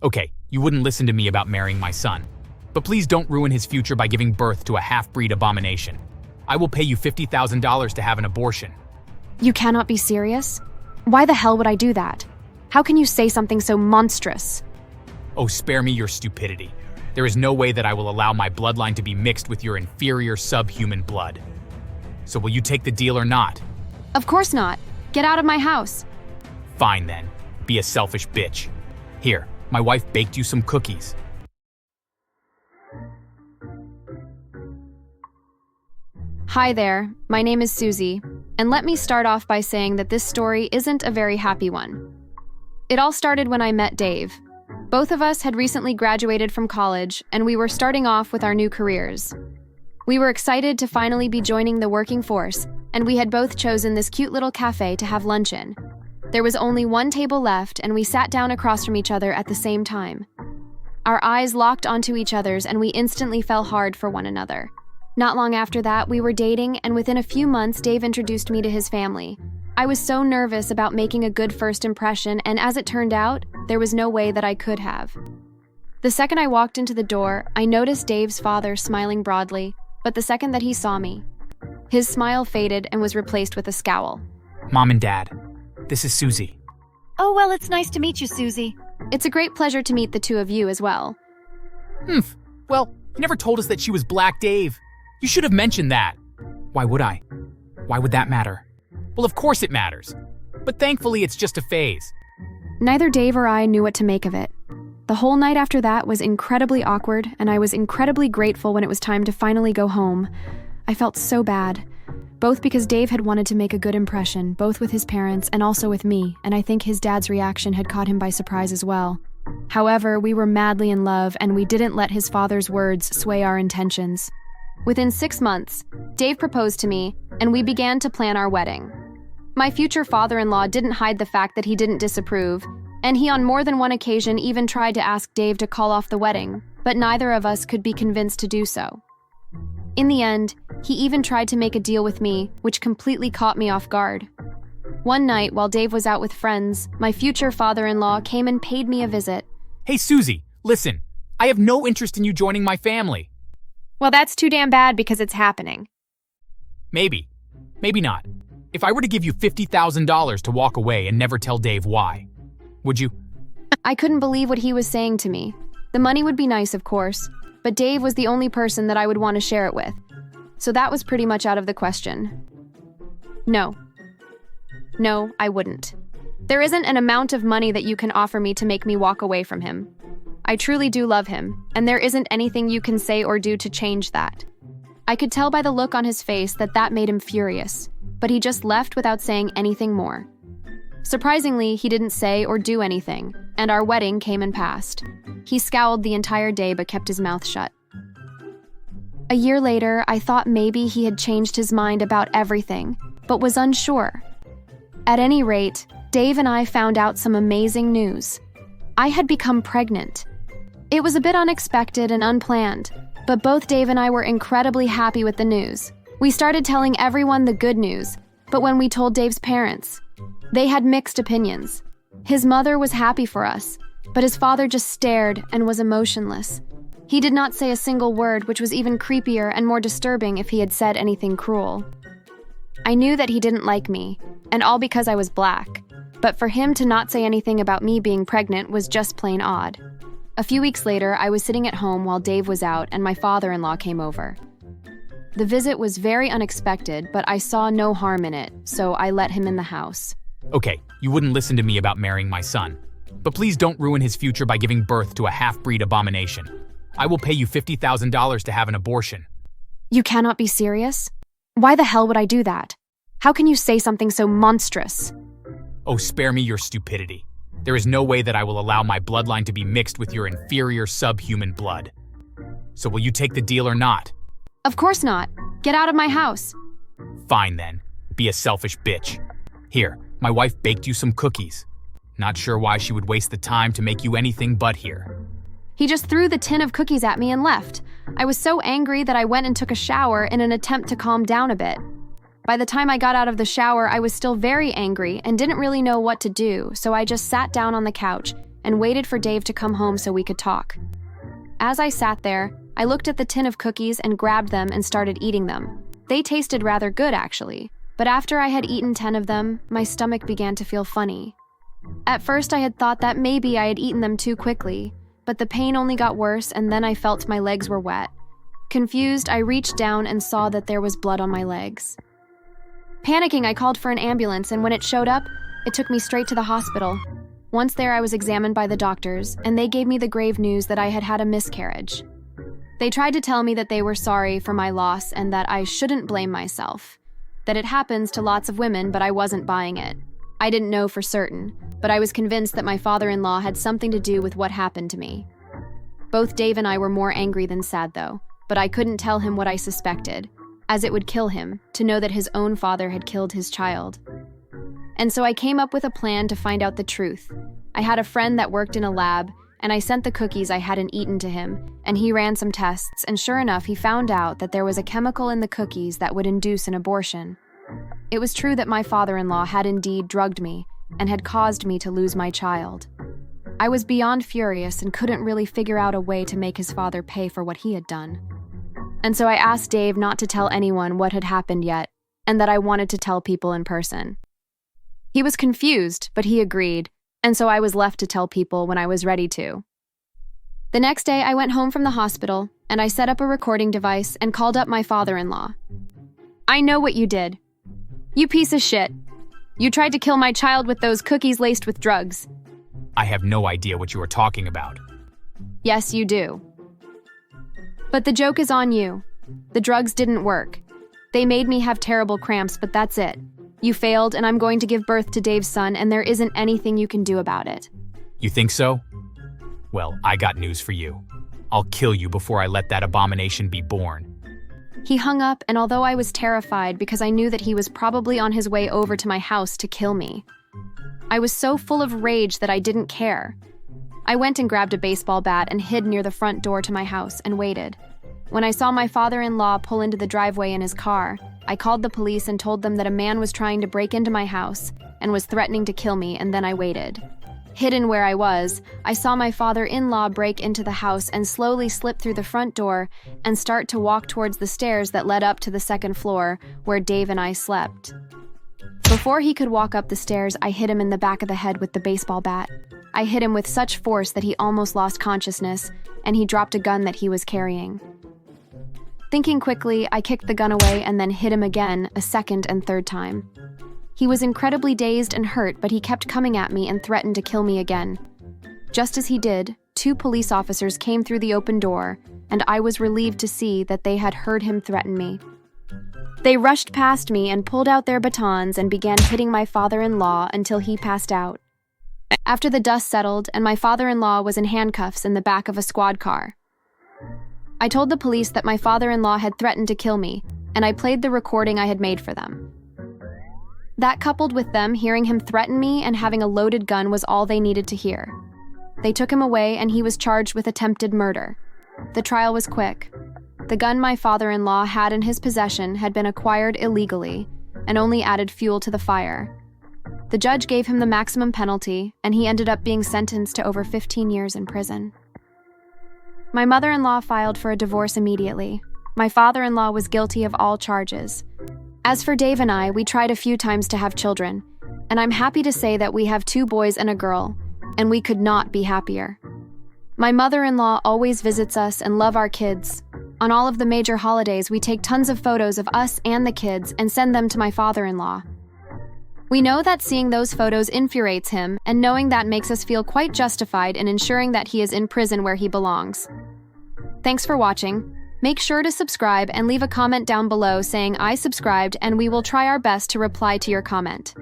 Okay, you wouldn't listen to me about marrying my son. But please don't ruin his future by giving birth to a half-breed abomination. I will pay you $50,000 to have an abortion. You cannot be serious? Why the hell would I do that? How can you say something so monstrous? Oh, spare me your stupidity. There is no way that I will allow my bloodline to be mixed with your inferior subhuman blood. So will you take the deal or not? Of course not. Get out of my house. Fine then. Be a selfish bitch. Here, my wife baked you some cookies. Hi there, my name is Susie, and let me start off by saying that this story isn't a very happy one. It all started when I met Dave. Both of us had recently graduated from college, and we were starting off with our new careers. We were excited to finally be joining the working force, and we had both chosen this cute little cafe to have lunch in. There was only one table left, and we sat down across from each other at the same time. Our eyes locked onto each other's, and we instantly fell hard for one another. Not long after that, we were dating, and within a few months, Dave introduced me to his family. I was so nervous about making a good first impression, and as it turned out, there was no way that I could have. The second I walked into the door, I noticed Dave's father smiling broadly, but the second that he saw me, his smile faded and was replaced with a scowl. Mom and Dad, this is Susie. Oh, well, it's nice to meet you, Susie. It's a great pleasure to meet the two of you as well. Well, you never told us that she was Black Dave. You should have mentioned that. Why would I? Why would that matter? Well, of course it matters. But thankfully, it's just a phase. Neither Dave or I knew what to make of it. The whole night after that was incredibly awkward, and I was incredibly grateful when it was time to finally go home. I felt so bad, both because Dave had wanted to make a good impression, both with his parents and also with me, and I think his dad's reaction had caught him by surprise as well. However, we were madly in love, and we didn't let his father's words sway our intentions. Within 6 months, Dave proposed to me, and we began to plan our wedding. My future father-in-law didn't hide the fact that he didn't disapprove, and he on more than one occasion even tried to ask Dave to call off the wedding, but neither of us could be convinced to do so. In the end, he even tried to make a deal with me, which completely caught me off guard. One night, while Dave was out with friends, my future father-in-law came and paid me a visit. Hey, Susie, listen. I have no interest in you joining my family. Well, that's too damn bad because it's happening. Maybe. Maybe not. If I were to give you $50,000 to walk away and never tell Dave why, would you? I couldn't believe what he was saying to me. The money would be nice, of course, but Dave was the only person that I would want to share it with. So that was pretty much out of the question. No. No, I wouldn't. There isn't an amount of money that you can offer me to make me walk away from him. I truly do love him, and there isn't anything you can say or do to change that. I could tell by the look on his face that that made him furious, but he just left without saying anything more. Surprisingly, he didn't say or do anything, and our wedding came and passed. He scowled the entire day but kept his mouth shut. A year later, I thought maybe he had changed his mind about everything, but was unsure. At any rate, Dave and I found out some amazing news. I had become pregnant. It was a bit unexpected and unplanned, but both Dave and I were incredibly happy with the news. We started telling everyone the good news, but when we told Dave's parents, they had mixed opinions. His mother was happy for us, but his father just stared and was emotionless. He did not say a single word, which was even creepier and more disturbing if he had said anything cruel. I knew that he didn't like me, and all because I was black, but for him to not say anything about me being pregnant was just plain odd. A few weeks later, I was sitting at home while Dave was out and my father-in-law came over. The visit was very unexpected, but I saw no harm in it, so I let him in the house. Okay, you wouldn't listen to me about marrying my son. But please don't ruin his future by giving birth to a half-breed abomination. I will pay you $50,000 to have an abortion. You cannot be serious? Why the hell would I do that? How can you say something so monstrous? Oh, spare me your stupidity. There is no way that I will allow my bloodline to be mixed with your inferior subhuman blood. So will you take the deal or not? Of course not. Get out of my house. Fine then. Be a selfish bitch. Here, my wife baked you some cookies. Not sure why she would waste the time to make you anything but here. He just threw the tin of cookies at me and left. I was so angry that I went and took a shower in an attempt to calm down a bit. By the time I got out of the shower, I was still very angry and didn't really know what to do, so I just sat down on the couch and waited for Dave to come home so we could talk. As I sat there, I looked at the tin of cookies and grabbed them and started eating them. They tasted rather good, actually, but after I had eaten 10 of them, my stomach began to feel funny. At first, I had thought that maybe I had eaten them too quickly, but the pain only got worse, and then I felt my legs were wet. Confused, I reached down and saw that there was blood on my legs. Panicking, I called for an ambulance, and when it showed up, it took me straight to the hospital. Once there, I was examined by the doctors, and they gave me the grave news that I had had a miscarriage. They tried to tell me that they were sorry for my loss and that I shouldn't blame myself. That it happens to lots of women, but I wasn't buying it. I didn't know for certain, but I was convinced that my father-in-law had something to do with what happened to me. Both Dave and I were more angry than sad, though, but I couldn't tell him what I suspected, as it would kill him to know that his own father had killed his child. And so I came up with a plan to find out the truth. I had a friend that worked in a lab, and I sent the cookies I hadn't eaten to him, and he ran some tests, and sure enough, he found out that there was a chemical in the cookies that would induce an abortion. It was true that my father-in-law had indeed drugged me and had caused me to lose my child. I was beyond furious and couldn't really figure out a way to make his father pay for what he had done. And so I asked Dave not to tell anyone what had happened yet, and that I wanted to tell people in person. He was confused, but he agreed, and so I was left to tell people when I was ready to. The next day, I went home from the hospital, and I set up a recording device and called up my father-in-law. "I know what you did. You piece of shit. You tried to kill my child with those cookies laced with drugs." I have no idea what you are talking about. "Yes, you do. But the joke is on you. The drugs didn't work. They made me have terrible cramps, but that's it. You failed, and I'm going to give birth to Dave's son, and there isn't anything you can do about it." You think so? Well, I got news for you. I'll kill you before I let that abomination be born. He hung up, and although I was terrified because I knew that he was probably on his way over to my house to kill me, I was so full of rage that I didn't care. I went and grabbed a baseball bat and hid near the front door to my house and waited. When I saw my father-in-law pull into the driveway in his car, I called the police and told them that a man was trying to break into my house and was threatening to kill me, and then I waited. Hidden where I was, I saw my father-in-law break into the house and slowly slip through the front door and start to walk towards the stairs that led up to the second floor where Dave and I slept. Before he could walk up the stairs, I hit him in the back of the head with the baseball bat. I hit him with such force that he almost lost consciousness, and he dropped a gun that he was carrying. Thinking quickly, I kicked the gun away and then hit him again, a second and third time. He was incredibly dazed and hurt, but he kept coming at me and threatened to kill me again. Just as he did, 2 police officers came through the open door, and I was relieved to see that they had heard him threaten me. They rushed past me and pulled out their batons and began hitting my father-in-law until he passed out. After the dust settled and my father-in-law was in handcuffs in the back of a squad car, I told the police that my father-in-law had threatened to kill me, and I played the recording I had made for them. That, coupled with them hearing him threaten me and having a loaded gun, was all they needed to hear. They took him away, and he was charged with attempted murder. The trial was quick. The gun my father-in-law had in his possession had been acquired illegally and only added fuel to the fire. The judge gave him the maximum penalty, and he ended up being sentenced to over 15 years in prison. My mother-in-law filed for a divorce immediately. My father-in-law was guilty of all charges. As for Dave and I, we tried a few times to have children, and I'm happy to say that we have 2 boys and a girl, and we could not be happier. My mother-in-law always visits us and loves our kids. On all of the major holidays, we take tons of photos of us and the kids and send them to my father-in-law. We know that seeing those photos infuriates him, and knowing that makes us feel quite justified in ensuring that he is in prison where he belongs. Thanks for watching. Make sure to subscribe and leave a comment down below saying I subscribed, and we will try our best to reply to your comment.